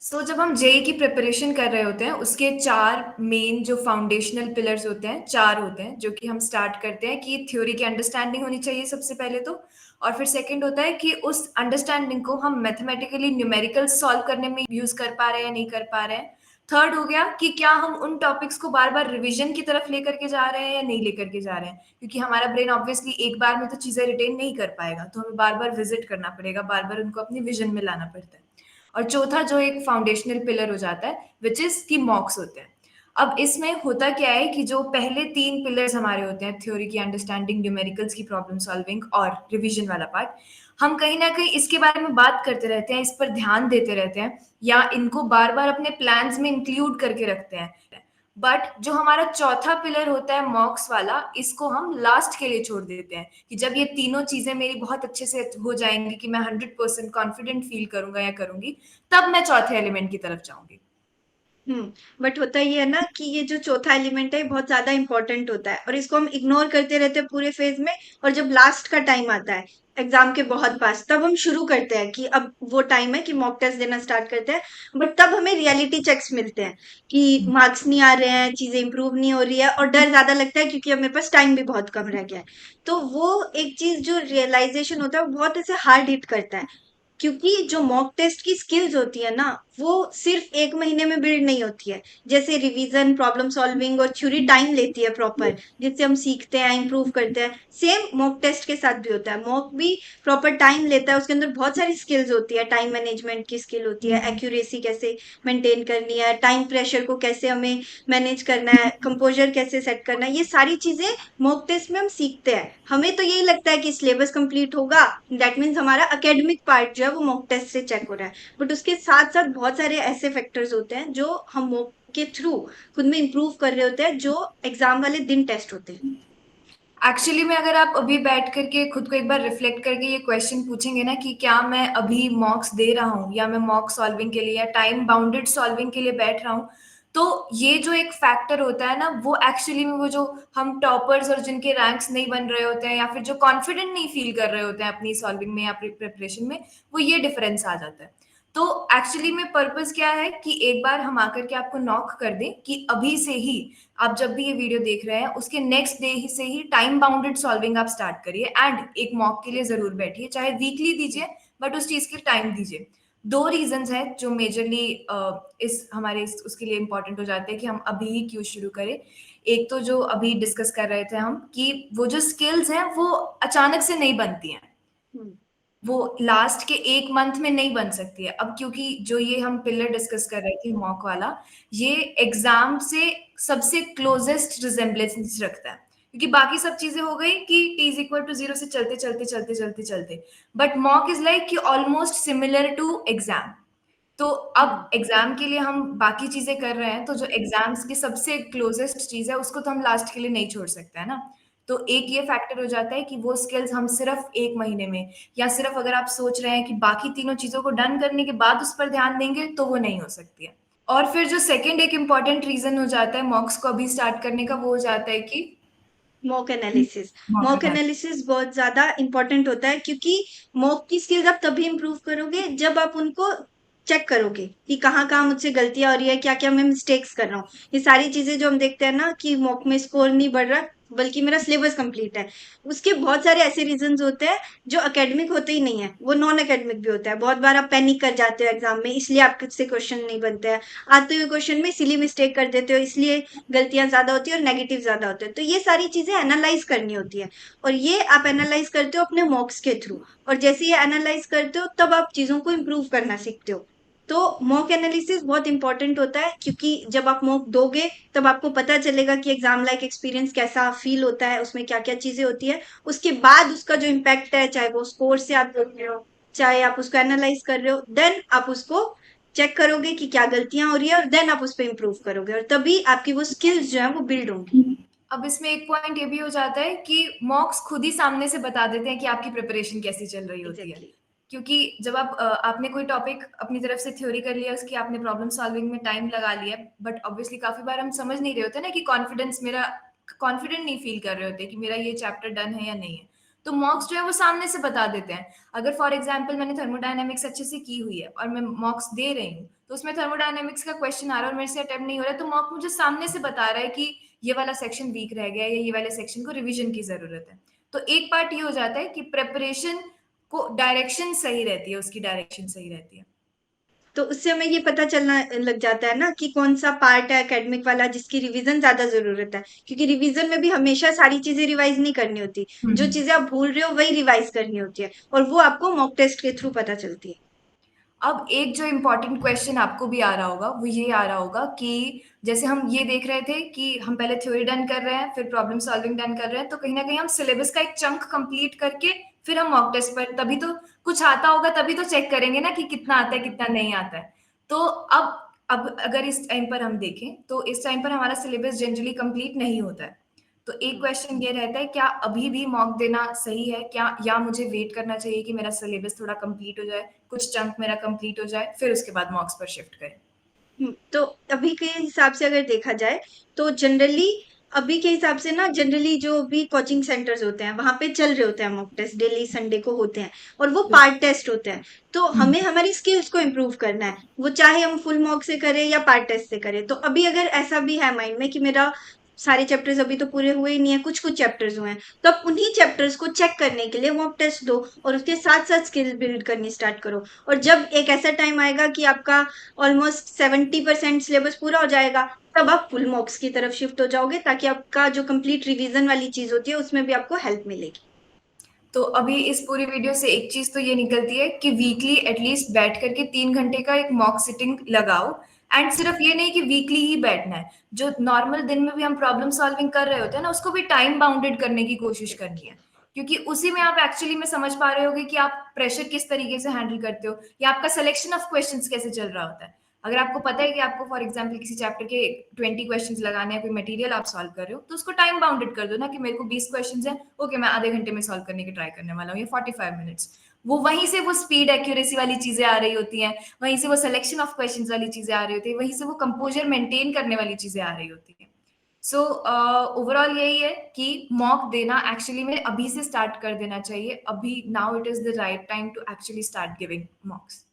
जब हम जेई की प्रिपरेशन कर रहे होते हैं उसके चार मेन जो फाउंडेशनल पिलर्स होते हैं चार होते हैं जो कि हम स्टार्ट करते हैं कि थ्योरी की अंडरस्टैंडिंग होनी चाहिए सबसे पहले तो। और फिर सेकंड होता है कि उस अंडरस्टैंडिंग को हम मैथमेटिकली न्यूमेरिकल सॉल्व करने में यूज कर पा रहे हैं या नहीं कर पा रहे हैं। थर्ड हो गया कि क्या हम उन टॉपिक्स को बार बार रिवीजन की तरफ लेकर के जा रहे हैं या नहीं लेकर के जा रहे हैं, क्योंकि हमारा ब्रेन ऑब्वियसली एक बार में तो चीजें रिटेन नहीं कर पाएगा, तो हमें बार बार विजिट करना पड़ेगा, बार बार उनको अपनी विजन में लाना पड़ता है। और चौथा जो एक फाउंडेशनल पिलर हो जाता है विच इज की मॉक्स होते हैं। अब इसमें होता क्या है कि जो पहले तीन पिलर्स हमारे होते हैं, थ्योरी की अंडरस्टैंडिंग, न्यूमेरिकल्स की प्रॉब्लम सॉल्विंग और रिवीजन वाला पार्ट, हम कहीं ना कहीं इसके बारे में बात करते रहते हैं, इस पर ध्यान देते रहते हैं या इनको बार बार अपने प्लान्स में इंक्लूड करके रखते हैं। बट जो हमारा चौथा पिलर होता है मॉक्स वाला, इसको हम लास्ट के लिए छोड़ देते हैं कि जब ये तीनों चीजें मेरी बहुत अच्छे से हो जाएंगी कि मैं 100% कॉन्फिडेंट फील करूंगा या करूंगी, तब मैं चौथे एलिमेंट की तरफ जाऊंगी। बट होता ये है ना कि ये जो चौथा एलिमेंट है, ये बहुत ज़्यादा इम्पोर्टेंट होता है और इसको हम इग्नोर करते रहते हैं पूरे फेज़ में। और जब लास्ट का टाइम आता है, एग्ज़ाम के बहुत पास, तब हम शुरू करते हैं कि अब वो टाइम है कि मॉक टेस्ट देना स्टार्ट करते हैं। बट तब हमें रियलिटी चेक्स मिलते हैं कि मार्क्स नहीं आ रहे हैं, चीज़ें इम्प्रूव नहीं हो रही है और डर ज़्यादा लगता है क्योंकि अब मेरे पास टाइम भी बहुत कम रह गया है। तो वो एक चीज़ जो रियलाइज़ेशन होता है, वो बहुत ऐसे हार्ड हिट करता है। क्योंकि जो मॉक टेस्ट की स्किल्स होती है ना, वो सिर्फ 1 महीने में बिल्ड नहीं होती है। जैसे रिवीजन, प्रॉब्लम सॉल्विंग और थ्योरी टाइम लेती है प्रॉपर, जिससे हम सीखते हैं, इम्प्रूव करते हैं। सेम मॉक टेस्ट के साथ भी होता है। मॉक भी प्रॉपर टाइम लेता है, उसके अंदर बहुत सारी स्किल्स होती है। टाइम मैनेजमेंट की स्किल होती है, एक्यूरेसी कैसे मेंटेन करनी है, टाइम प्रेशर को कैसे हमें मैनेज करना है, कंपोजर कैसे सेट करना है, ये सारी चीजें मॉक टेस्ट में हम सीखते हैं। हमें तो यही लगता है कि सिलेबस कंप्लीट होगा, दैट मीन्स हमारा एकेडमिक पार्ट जो है वो मॉक टेस्ट से चेक हो रहा है। बट उसके साथ साथ बहुत सारे ऐसे फैक्टर्स होते हैं जो हम मॉक के थ्रू खुद में इंप्रूव कर रहे होते हैं, जो एग्जाम वाले दिन टेस्ट होते हैं। एक्चुअली में अगर आप अभी बैठ करके खुद को एक बार रिफ्लेक्ट करके ये क्वेश्चन पूछेंगे ना कि क्या मैं अभी मॉक्स दे रहा हूँ या मैं मॉक सॉल्विंग के लिए या टाइम बाउंडेड सॉल्विंग के लिए बैठ रहा हूँ, तो ये जो एक फैक्टर होता है ना, वो एक्चुअली में वो जो हम टॉपर्स और जिनके रैंक्स नहीं बन रहे होते हैं या फिर जो कॉन्फिडेंट नहीं फील कर रहे होते हैं अपनी सॉल्विंग में या प्रिपरेशन में, वो ये डिफरेंस आ जाता है। तो एक्चुअली में पर्पस क्या है कि एक बार हम आकर के आपको नॉक कर दें कि अभी से ही आप जब भी ये वीडियो देख रहे हैं उसके नेक्स्ट डे ही से ही टाइम बाउंडेड सॉल्विंग आप स्टार्ट करिए एंड एक मॉक के लिए जरूर बैठिए, चाहे वीकली दीजिए बट उस चीज के टाइम दीजिए। दो रीजंस हैं जो मेजरली उसके लिए इंपॉर्टेंट हो जाते हैं कि हम अभी ही क्यों शुरू करें। एक तो जो अभी डिस्कस कर रहे थे हम कि वो जो स्किल्स हैं वो अचानक से नहीं बनती हैं, हम्म। वो लास्ट के एक मंथ में नहीं बन सकती है। अब क्योंकि जो ये हम पिलर डिस्कस कर रहे थे मॉक वाला, ये एग्जाम से सबसे क्लोजेस्ट रिजेम्बलेंस रखता है, क्योंकि बाकी सब चीजें हो गई कि T is equal to zero से चलते चलते चलते चलते चलते, बट मॉक इज लाइक कि ऑलमोस्ट सिमिलर टू एग्जाम। तो हम्म। अब एग्जाम के लिए हम बाकी चीजें कर रहे हैं, तो जो एग्जाम्स की सबसे क्लोजेस्ट चीज है उसको तो हम लास्ट के लिए नहीं छोड़ सकते है ना। तो एक ये फैक्टर हो जाता है कि वो स्किल्स हम सिर्फ एक महीने में, या सिर्फ अगर आप सोच रहे हैं कि बाकी तीनों चीजों को डन करने के बाद उस पर ध्यान देंगे, तो वो नहीं हो सकती है। और फिर जो सेकंड एक इम्पॉर्टेंट रीजन हो जाता है मॉक्स को अभी स्टार्ट करने का, वो हो जाता है कि mock analysis. Mock mock analysis. Analysis बहुत ज्यादा इंपॉर्टेंट होता है, क्योंकि मॉक की स्किल्स आप तभी इंप्रूव करोगे जब आप उनको चेक करोगे कि कहाँ कहाँ मुझसे गलतियां हो रही है, क्या क्या मैं मिस्टेक्स कर रहा हूँ। ये सारी चीजें जो हम देखते हैं ना कि मॉक में स्कोर नहीं बढ़ रहा बल्कि मेरा सिलेबस कंप्लीट है, उसके बहुत सारे ऐसे रीजंस होते हैं जो एकेडमिक होते ही नहीं है, वो नॉन एकेडमिक भी होता है। बहुत बार आप पैनिक कर जाते हो एग्जाम में, इसलिए आपसे क्वेश्चन नहीं बनते हैं। आते हुए क्वेश्चन में सिली मिस्टेक कर देते हो, इसलिए गलतियां ज्यादा होती है और नेगेटिव ज्यादा होते हैं। तो ये सारी चीजें एनालाइज करनी होती है, और ये आप एनालाइज करते हो अपने मॉक्स के थ्रू। और जैसे ये एनालाइज करते हो तब आप चीजों को इम्प्रूव करना सीखते हो। तो मॉक एनालिसिस बहुत इंपॉर्टेंट होता है, क्योंकि जब आप मॉक दोगे तब आपको पता चलेगा कि एग्जाम लाइक एक्सपीरियंस कैसा फील होता है, उसमें क्या क्या चीजें होती है। उसके बाद उसका जो इम्पैक्ट है, चाहे वो स्कोर से आप देख रहे हो, चाहे आप उसको एनालाइज कर रहे हो, देन आप उसको चेक करोगे कि क्या गलतियां हो रही है, और देन आप उस पर इम्प्रूव करोगे, और तभी आपकी वो स्किल्स जो है वो बिल्ड होंगी। अब इसमें एक पॉइंट ये भी हो जाता है कि मॉक्स खुद ही सामने से बता देते हैं कि आपकी प्रिपरेशन कैसी चल रही होती है। एग्जैक्टली। क्योंकि जब आपने कोई टॉपिक अपनी तरफ से थ्योरी कर लिया, उसकी आपने प्रॉब्लम सॉल्विंग में टाइम लगा लिया, बट ऑब्वियसली काफी बार हम समझ नहीं रहे होते ना कि कॉन्फिडेंट नहीं फील कर रहे होते कि मेरा ये चैप्टर डन है या नहीं है। तो मॉक्स जो है वो सामने से बता देते हैं। अगर फॉर एग्जाम्पल मैंने थर्मोडायनेमिक्स अच्छे से की हुई है और मैं मॉक्स दे रही हूँ, तो उसमें थर्मोडायनेमिक्स का क्वेश्चन आ रहा है और मेरे से अटेम्प्ट नहीं हो रहा है, तो मॉक मुझे सामने से बता रहा है कि ये वाला सेक्शन वीक रह गया है या ये वाले सेक्शन को रिवीजन की जरूरत है। तो एक पार्ट ये हो जाता है कि प्रेपरेशन को डायरेक्शन सही रहती है, उसकी डायरेक्शन सही रहती है। तो उससे हमें ये पता चलना लग जाता है ना कि कौन-सा पार्ट है एकेडमिक वाला जिसकी रिवीजन ज़्यादा ज़रूरत है। क्योंकि रिवीजन में भी हमेशा सारी चीज़ें रिवाइज़ नहीं करनी होती। जो हम्म। चीज़ें आप भूल रहे हो वही रिवाइज़ करनी होती है और वो आपको मॉक टेस्ट के थ्रू पता चलती है। अब एक जो इम्पोर्टेंट क्वेश्चन आपको भी आ रहा होगा वो ये आ रहा होगा कि जैसे हम ये देख रहे थे कि हम पहले थ्योरी डन कर रहे हैं, फिर प्रॉब्लम सॉल्विंग डन कर रहे हैं, तो कहीं ना कहीं हम सिलेबस का एक चंक कंप्लीट करके फिर हम मॉक टेस्ट पर, तभी तो कुछ आता होगा तभी तो चेक करेंगे ना कि कितना आता है कितना नहीं आता है। तो अब अगर इस टाइम पर हम देखें तो इस टाइम पर हमारा सिलेबस जनरली कंप्लीट नहीं होता है। तो एक क्वेश्चन ये रहता है, क्या अभी भी मॉक देना सही है क्या, या मुझे वेट करना चाहिए कि मेरा सिलेबस थोड़ा कंप्लीट हो जाए, कुछ चंक मेरा कंप्लीट हो जाए, फिर उसके बाद मॉक्स पर शिफ्ट करें। तो अभी के हिसाब से अगर देखा जाए तो जनरली अभी के हिसाब से ना जनरली जो भी कोचिंग सेंटर्स होते हैं वहां पे चल रहे होते हैं मॉक टेस्ट डेली संडे को होते हैं और वो पार्ट टेस्ट होते हैं। तो हम्म। हमें हमारी स्किल्स को इम्प्रूव करना है, वो चाहे हम फुल मॉक से करें या पार्ट टेस्ट से करें। तो अभी अगर ऐसा भी है माइंड में कि मेरा सारे चैप्टर्स अभी तो पूरे हुए ही नहीं है, कुछ कुछ चैप्टर्स हुए हैं, तो आप उन्हीं चैप्टर्स को चेक करने के लिए मॉक टेस्ट दो और उसके साथ साथ स्किल बिल्ड करनी स्टार्ट करो। और जब एक ऐसा टाइम आएगा कि आपका ऑलमोस्ट 70% सिलेबस पूरा हो जाएगा, तब आप फुल मॉक्स की तरफ शिफ्ट हो जाओगे ताकि आपका जो कंप्लीट रिवीजन वाली चीज होती है उसमें भी आपको हेल्प मिलेगी। तो अभी इस पूरी वीडियो से एक चीज तो ये निकलती है कि वीकली एटलीस्ट बैठ करके 3 घंटे का एक मॉक सिटिंग लगाओ। एंड सिर्फ ये नहीं कि वीकली ही बैठना है, जो नॉर्मल दिन में भी हम प्रॉब्लम सॉल्विंग कर रहे होते हैं ना, उसको भी टाइम बाउंडेड करने की कोशिश करनी है। क्योंकि उसी में आप एक्चुअली में समझ पा रहे होगे कि आप प्रेशर किस तरीके से हैंडल करते हो या आपका सिलेक्शन ऑफ क्वेश्चंस कैसे चल रहा होता है। अगर आपको पता है कि आपको फॉर एग्जाम्पल किसी चैप्टर के 20 क्वेश्चंस लगाने हैं, कोई मटेरियल आप सॉल्व कर रहे हो, तो उसको टाइम बाउंडेड कर दो ना कि मेरे को 20 क्वेश्चंस हैं, ओके मैं आधे घंटे में सॉल्व करने की ट्राई करने वाला हूँ, या 45 मिनट्स। वो वहीं से वो स्पीड एक्यूरेसी वाली चीजें आ रही होती हैं, वहीं से वो सिलेक्शन ऑफ क्वेश्चंस वाली चीजें आ रही होती है, वहीं से वो कंपोजर मेंटेन करने वाली चीजें आ रही होती है। सो ओवरऑल यही है कि मॉक देना एक्चुअली में अभी से स्टार्ट कर देना चाहिए। अभी now it is the right time to actually start giving मॉक्स।